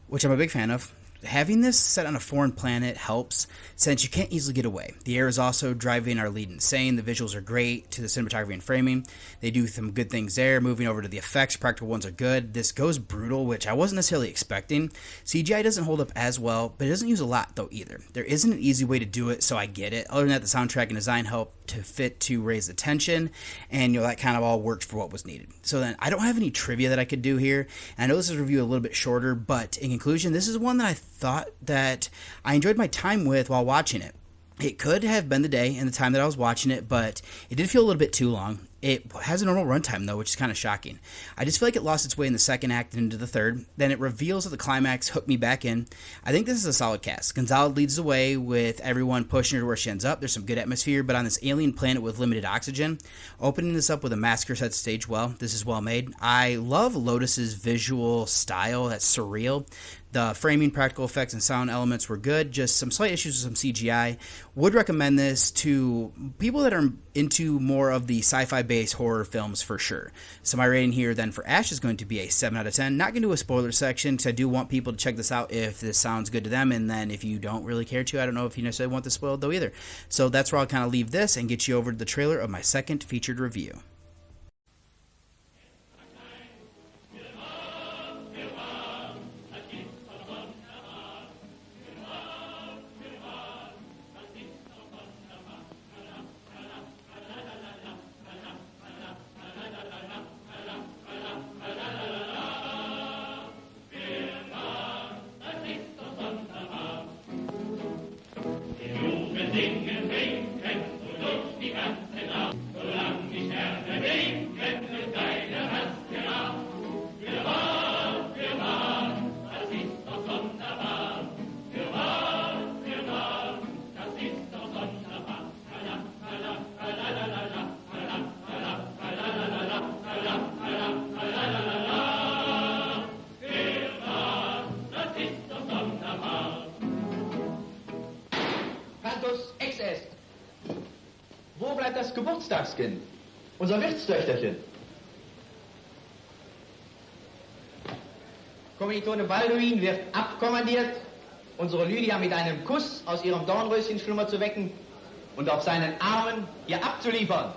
which I'm a big fan of. Having this set on a foreign planet helps, since you can't easily get away. The air is also driving our lead insane. The visuals are great to the cinematography and framing. They do some good things there. Moving over to the effects, practical ones are good. This goes brutal, which I wasn't necessarily expecting. CGI doesn't hold up as well, but it doesn't use a lot though either. There isn't an easy way to do it, so I get it. Other than that, the soundtrack and design help to raise the tension, and that kind of all worked for what was needed. So then, I don't have any trivia that I could do here, and I know this is a review a little bit shorter, but in conclusion, this is one that I thought that I enjoyed my time with while watching it. It could have been the day and the time that I was watching it, but it did feel a little bit too long. It has a normal runtime, though, which is kind of shocking. I just feel like it lost its way in the second act and into the third. Then it reveals at the climax, hooked me back in. I think this is a solid cast. Gonzalez leads the way with everyone pushing her to where she ends up. There's some good atmosphere, but on this alien planet with limited oxygen, opening this up with a massacre sets the stage well. This is well made. I love Lotus's visual style. That's surreal. The framing, practical effects, and sound elements were good. Just some slight issues with some CGI. Would recommend this to people that are into more of the sci-fi-based horror films for sure. So my rating here then for Ash is going to be a 7 out of 10. Not going to do a spoiler section because I do want people to check this out if this sounds good to them. And then if you don't really care to, I don't know if you necessarily want this spoiled though either. So that's where I'll kind of leave this and get you over to the trailer of my second featured review. Wo bleibt das Geburtstagskind? Unser Wirtstöchterchen. Kommilitone Balduin wird abkommandiert, unsere Lydia mit einem Kuss aus ihrem Dornröschenschlummer zu wecken und auf seinen Armen ihr abzuliefern.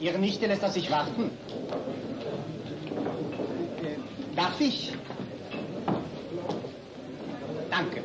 Ihre Nichte lässt auf sich warten. Darf ich? Danke.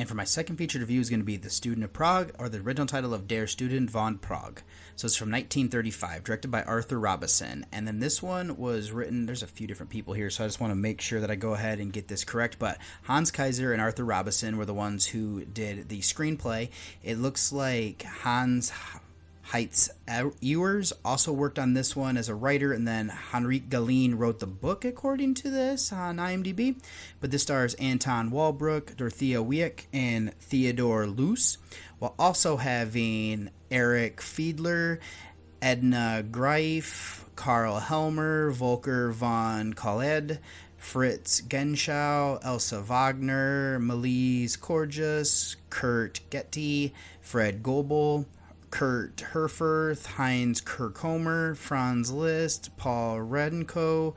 And for my second featured review is going to be The Student of Prague, or the original title of Der Student von Prague. So it's from 1935, directed by Arthur Robison. And then this one was written, there's a few different people here, so I just want to make sure that I go ahead and get this correct. But Hans Kaiser and Arthur Robison were the ones who did the screenplay. It looks like Hans Heitz Ewers also worked on this one as a writer, and then Henrik Galeen wrote the book, according to this on IMDb. But this stars Anton Walbrook, Dorothea Wieck, and Theodore Luce, while also having Eric Fiedler, Edna Greif, Karl Helmer, Volker von Kalled, Fritz Genschau, Elsa Wagner, Melise Corjus, Kurt Getty, Fred Goebel, Kurt Herfurth, Heinz Kirchhomer, Franz Liszt, Paul Redenko,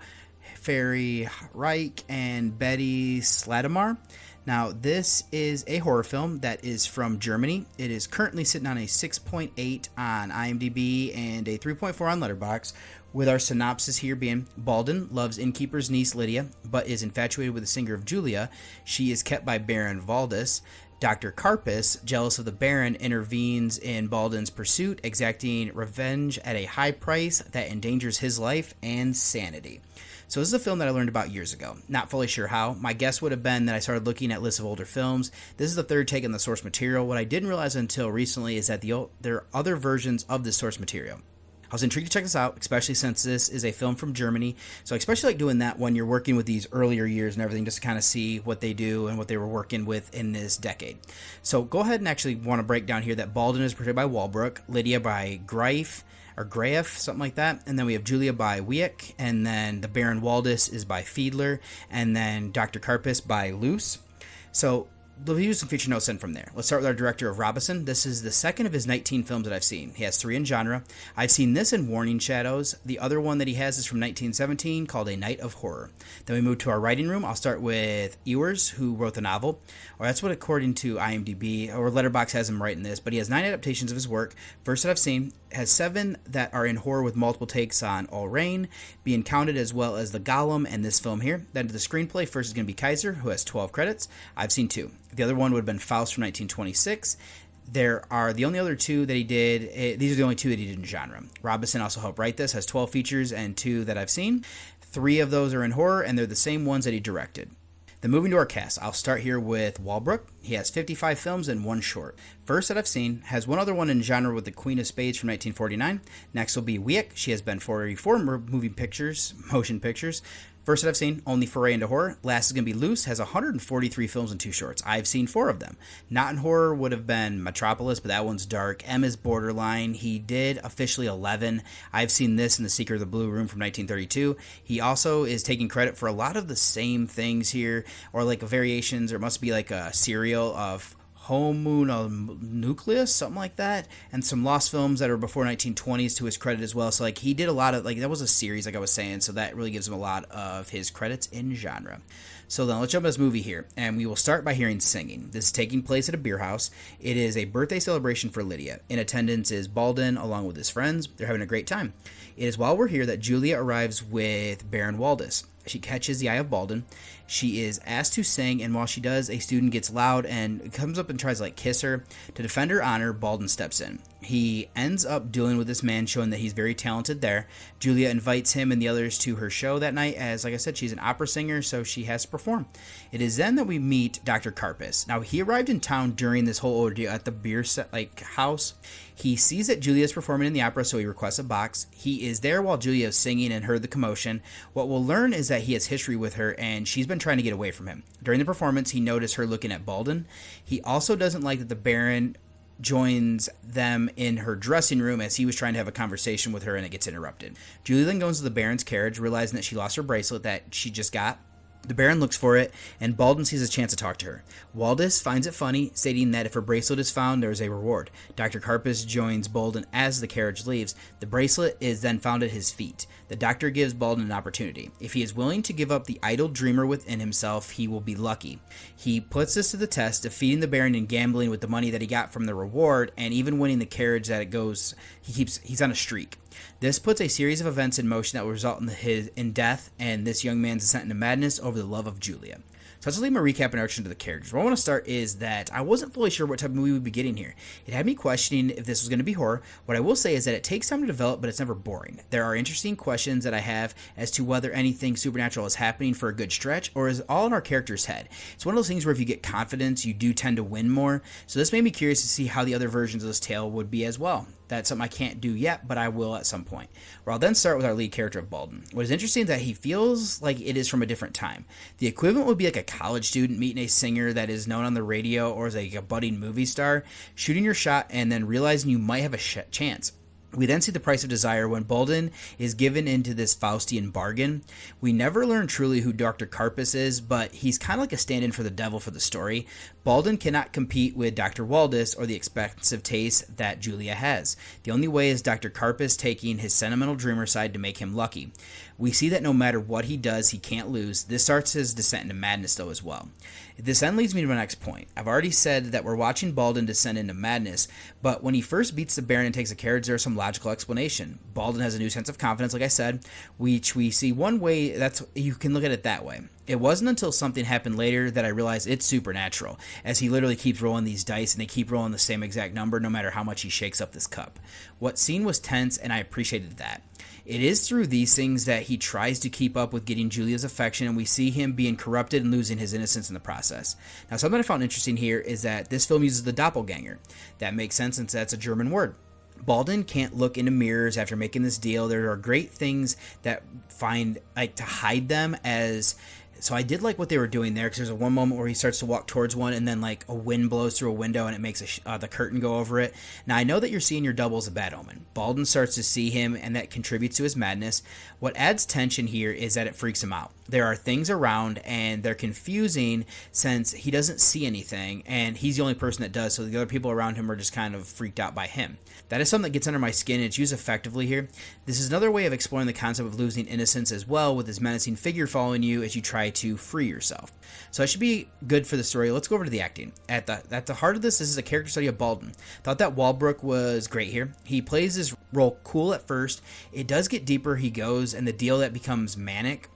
Ferry Reich, and Betty Sladamar. Now, this is a horror film that is from Germany. It is currently sitting on a 6.8 on IMDb and a 3.4 on Letterboxd, with our synopsis here being: Baldwin loves innkeeper's niece Lydia, but is infatuated with the singer of Julia. She is kept by Baron Valdis. Dr. Karpus, jealous of the Baron, intervenes in Baldwin's pursuit, exacting revenge at a high price that endangers his life and sanity. So this is a film that I learned about years ago. Not fully sure how. My guess would have been that I started looking at lists of older films. This is the third take on the source material. What I didn't realize until recently is that there are other versions of this source material. I was intrigued to check this out, especially since this is a film from Germany. So I especially like doing that when you're working with these earlier years and everything, just to kind of see what they do and what they were working with in this decade. So go ahead and actually want to break down here that Baldwin is portrayed by Walbrook, Lydia by Greif, or Graef, something like that. And then we have Julia by Wieck, and then the Baron Waldis is by Fiedler, and then Dr. Karpus by Luce. So we'll use some feature notes in from there. Let's start with our director of Robison. This is the second of his 19 films that I've seen. He has 3 in genre. I've seen this in Warning Shadows. The other one that he has is from 1917 called A Night of Horror. Then we move to our writing room. I'll start with Ewers, who wrote the novel. Or that's what, according to IMDb, or Letterboxd has him writing this, but he has 9 adaptations of his work. First that I've seen has 7 that are in horror with multiple takes on All Rain, being counted, as well as The Golem and this film here. Then to the screenplay, first is going to be Kaiser, who has 12 credits. I've seen 2. The other one would have been Faust from 1926. There are the only other 2 that he did. These are the only 2 that he did in genre. Robison also helped write this, has 12 features and 2 that I've seen. 3 of those are in horror, and they're the same ones that he directed. Then moving to our cast, I'll start here with Walbrook. He has 55 films and 1 short. First that I've seen has one other one in genre with The Queen of Spades from 1949. Next will be Wieck. She has been 44 motion pictures. First that I've seen, only foray into horror. Last is going to be Luce, has 143 films and 2 shorts. I've seen 4 of them. Not in horror would have been Metropolis, but that one's dark. M is borderline. He did officially 11. I've seen this in The Secret of the Blue Room from 1932. He also is taking credit for a lot of the same things here, or like variations, or it must be like a serial of Homunculus, something like that, and some lost films that are before 1920s to his credit as well. So like he did a lot of, like, that was a series, like I was saying, so that really gives him a lot of his credits in genre. So then let's jump into this movie here, and we will start by hearing singing. This is taking place at a beer house. It is a birthday celebration for Lydia. In attendance is Baldwin along with his friends. They're having a great time. It is while we're here that Julia arrives with Baron Waldis. She catches the eye of Baldwin. She is asked to sing, and while she does, a student gets loud and comes up and tries to like kiss her. To defend her honor, Baldwin steps in. He ends up dueling with this man, showing that he's very talented there. Julia invites him and the others to her show that night, as, like I said, she's an opera singer, so she has to perform. It is then that we meet Dr. Karpus. Now, he arrived in town during this whole ordeal at the beer house. He sees that Julia is performing in the opera, so he requests a box. He is there while Julia is singing and heard the commotion. What we'll learn is that he has history with her, and she's been trying to get away from him. During the performance, he noticed her looking at Baldwin. He also doesn't like that the Baron joins them in her dressing room as he was trying to have a conversation with her, and it gets interrupted. Julia then goes to the Baron's carriage, realizing that she lost her bracelet that she just got. The Baron looks for it, and Baldwin sees a chance to talk to her. Waldis finds it funny, stating that if her bracelet is found, there is a reward. Dr. Karpus joins Baldwin as the carriage leaves. The bracelet is then found at his feet. The doctor gives Baldwin an opportunity. If he is willing to give up the idle dreamer within himself, he will be lucky. He puts this to the test, defeating the Baron and gambling with the money that he got from the reward, and even winning the carriage that it goes. He's on a streak. This puts a series of events in motion that will result in death and this young man's descent into madness over the love of Julia. So let's leave my recap and introduction to the characters. Where I want to start is that I wasn't fully sure what type of movie we'd be getting here. It had me questioning if this was going to be horror. What I will say is that it takes time to develop, but it's never boring. There are interesting questions that I have as to whether anything supernatural is happening for a good stretch, or is it all in our character's head. It's one of those things where if you get confidence, you do tend to win more. So this made me curious to see how the other versions of this tale would be as well. That's something I can't do yet, but I will at some point. Where I'll then start with our lead character of Baldwin. What is interesting is that he feels like it is from a different time. The equivalent would be like a college student meeting a singer that is known on the radio or as like a budding movie star, shooting your shot and then realizing you might have a chance. We then see the price of desire when Baldwin is given into this Faustian bargain. We never learn truly who Dr. Karpus is, but he's kind of like a stand-in for the devil for the story. Baldwin cannot compete with Dr. Waldis or the expensive taste that Julia has. The only way is Dr. Karpus taking his sentimental dreamer side to make him lucky. We see that no matter what he does, he can't lose. This starts his descent into madness, though, as well. This then leads me to my next point. I've already said that we're watching Baldwin descend into madness, but when he first beats the Baron and takes a carriage, there's some logical explanation. Baldwin has a new sense of confidence, like I said, which we see one way, that's you can look at it that way. It wasn't until something happened later that I realized it's supernatural, as he literally keeps rolling these dice and they keep rolling the same exact number no matter how much he shakes up this cup. What scene was tense, and I appreciated that. It is through these things that he tries to keep up with getting Julia's affection, and we see him being corrupted and losing his innocence in the process. Now, something I found interesting here is that this film uses the doppelganger. That makes sense since that's a German word. Baldwin can't look into mirrors after making this deal. There are great things that find like to hide them as... So I did like what they were doing there, because there's one moment where he starts to walk towards one and then like a wind blows through a window and it makes the curtain go over it. Now I know that you're seeing your double as a bad omen. Baldwin starts to see him and that contributes to his madness. What adds tension here is that it freaks him out. There are things around and they're confusing since he doesn't see anything and he's the only person that does, so the other people around him are just kind of freaked out by him. That is something that gets under my skin and it's used effectively here. This is another way of exploring the concept of losing innocence as well, with this menacing figure following you as you try to free yourself. So that should be good for the story. Let's go over to the acting. At the heart of this is a character study of Baldwin. Thought that Walbrook was great here. He plays his role cool at first. It does get deeper he goes, and the deal that becomes manic,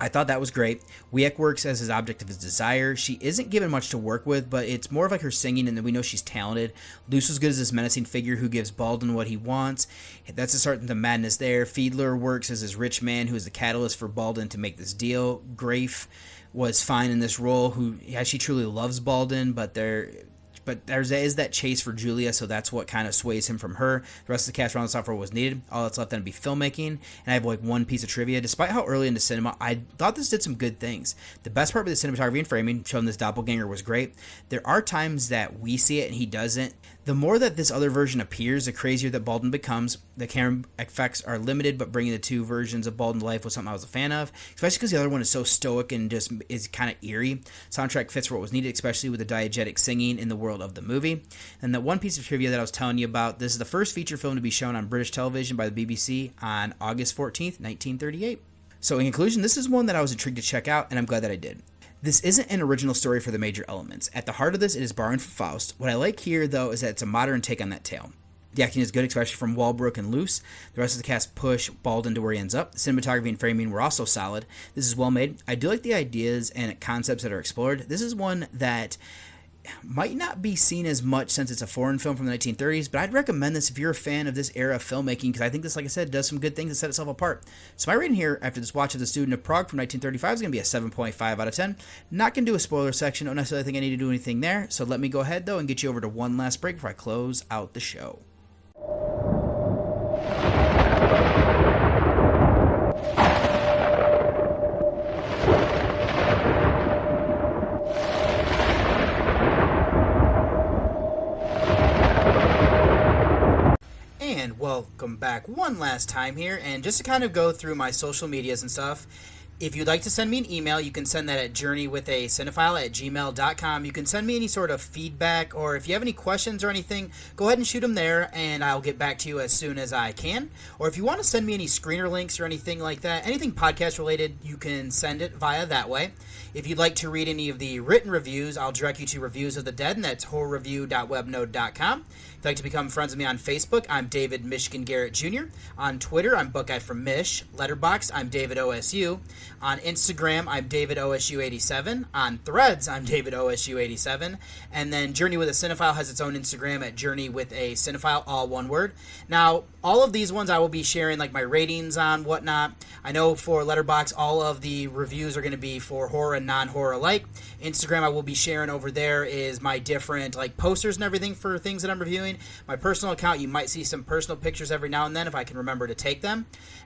I thought that was great. Wieck works as his object of his desire. She isn't given much to work with, but it's more of like her singing, and then we know she's talented. Luce was good as this menacing figure who gives Baldwin what he wants. That's the start of the madness there. Fiedler works as his rich man who is the catalyst for Baldwin to make this deal. Grafe was fine in this role, she truly loves Baldwin, but there is that chase for Julia, so that's what kind of sways him from her. The rest of the cast around the software was needed. All that's left then would be filmmaking. And I have like one piece of trivia. Despite how early into cinema, I thought this did some good things. The best part of the cinematography and framing, showing this doppelganger, was great. There are times that we see it and he doesn't. The more that this other version appears, the crazier that Baldwin becomes. The camera effects are limited, but bringing the two versions of Baldwin to life was something I was a fan of, especially because the other one is so stoic and just is kind of eerie. Soundtrack fits for what was needed, especially with the diegetic singing in the world of the movie. And that one piece of trivia that I was telling you about, this is the first feature film to be shown on British television by the BBC on August 14th, 1938. So in conclusion, this is one that I was intrigued to check out, and I'm glad that I did. This isn't an original story for the major elements. At the heart of this, it is borrowing from Faust. What I like here, though, is that it's a modern take on that tale. The acting is good, especially from Walbrook and Luce. The rest of the cast push Baldwin to where he ends up. The cinematography and framing were also solid. This is well made. I do like the ideas and concepts that are explored. This is one that might not be seen as much since it's a foreign film from the 1930s, but I'd recommend this if you're a fan of this era of filmmaking, because I think this, like I said, does some good things to set itself apart. So my rating here after this watch of The Student of Prague from 1935 is going to be a 7.5 out of 10. Not going to do a spoiler section. Don't necessarily think I need to do anything there. So let me go ahead, though, and get you over to one last break before I close out the show. And welcome back one last time here, and just to kind of go through my social medias and stuff, if you'd like to send me an email, you can send that at journeywithacinephile@gmail.com. You can send me any sort of feedback, or if you have any questions or anything, go ahead and shoot them there, and I'll get back to you as soon as I can. Or if you want to send me any screener links or anything like that, anything podcast related, you can send it via that way. If you'd like to read any of the written reviews, I'll direct you to Reviews of the Dead, and that's horrorreview.webnode.com. If you'd like to become friends with me on Facebook, I'm David Michigan Garrett Jr. On Twitter, I'm Buckeye from Mish. Letterboxd, I'm David OSU. On Instagram, I'm DavidOSU87. On Threads, I'm DavidOSU87. And then Journey with a Cinephile has its own Instagram at Journey with a Cinephile, all one word. Now, all of these ones I will be sharing like my ratings on, whatnot. I know for Letterboxd, all of the reviews are going to be for horror and non-horror alike. Instagram, I will be sharing over there is my different like posters and everything for things that I'm reviewing. My personal account, you might see some personal pictures every now and then if I can remember to take them.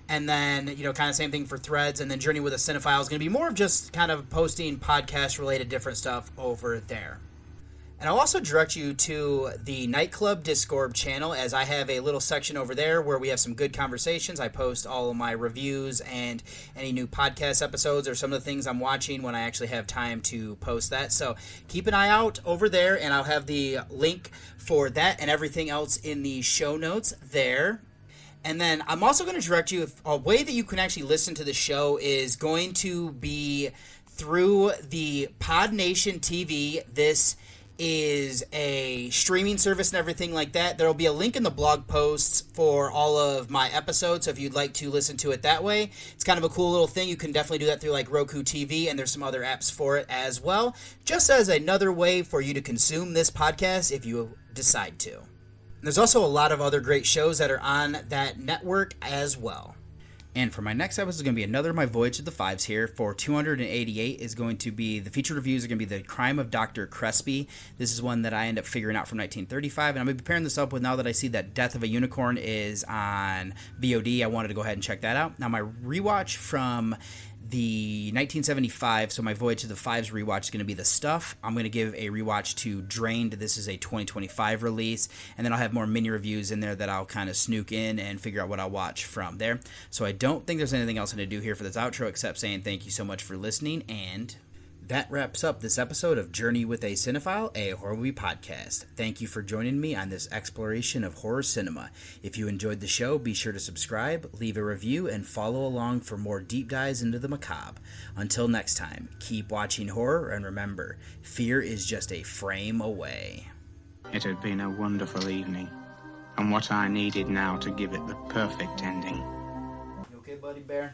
And then, kind of same thing for Threads. And then Journey with a Cinephile is going to be more of just kind of posting podcast-related different stuff over there. And I'll also direct you to the Nightclub Discord channel, as I have a little section over there where we have some good conversations. I post all of my reviews and any new podcast episodes or some of the things I'm watching when I actually have time to post that. So keep an eye out over there, and I'll have the link for that and everything else in the show notes there. And then I'm also going to direct you, a way that you can actually listen to the show is going to be through the Pod Nation TV. This is a streaming service and everything like that. There will be a link in the blog posts for all of my episodes, so if you'd like to listen to it that way, it's kind of a cool little thing. You can definitely do that through like Roku TV, and there's some other apps for it as well, just as another way for you to consume this podcast if you decide to. There's also a lot of other great shows that are on that network as well. And for my next episode is going to be another of my Voyage of the Fives here. For 288 is going to be, the featured reviews are going to be The Crime of Dr. Crespi. This is one that I end up figuring out from 1935, and I'm going to be pairing this up with, now that I see that Death of a Unicorn is on VOD, I wanted to go ahead and check that out. Now my rewatch from the 1975, so my Voyage to the Fives rewatch is going to be The Stuff. I'm going to give a rewatch to Drained. This is a 2025 release, and then I'll have more mini reviews in there that I'll kind of snook in and figure out what I'll watch from there. So I don't think there's anything else I'm going to do here for this outro except saying thank you so much for listening, and that wraps up this episode of Journey with a Cinephile, a horror movie podcast. Thank you for joining me on this exploration of horror cinema. If you enjoyed the show, be sure to subscribe, leave a review, and follow along for more deep dives into the macabre. Until next time, keep watching horror, and remember, fear is just a frame away. It had been a wonderful evening, and what I needed now to give it the perfect ending. You okay, buddy bear?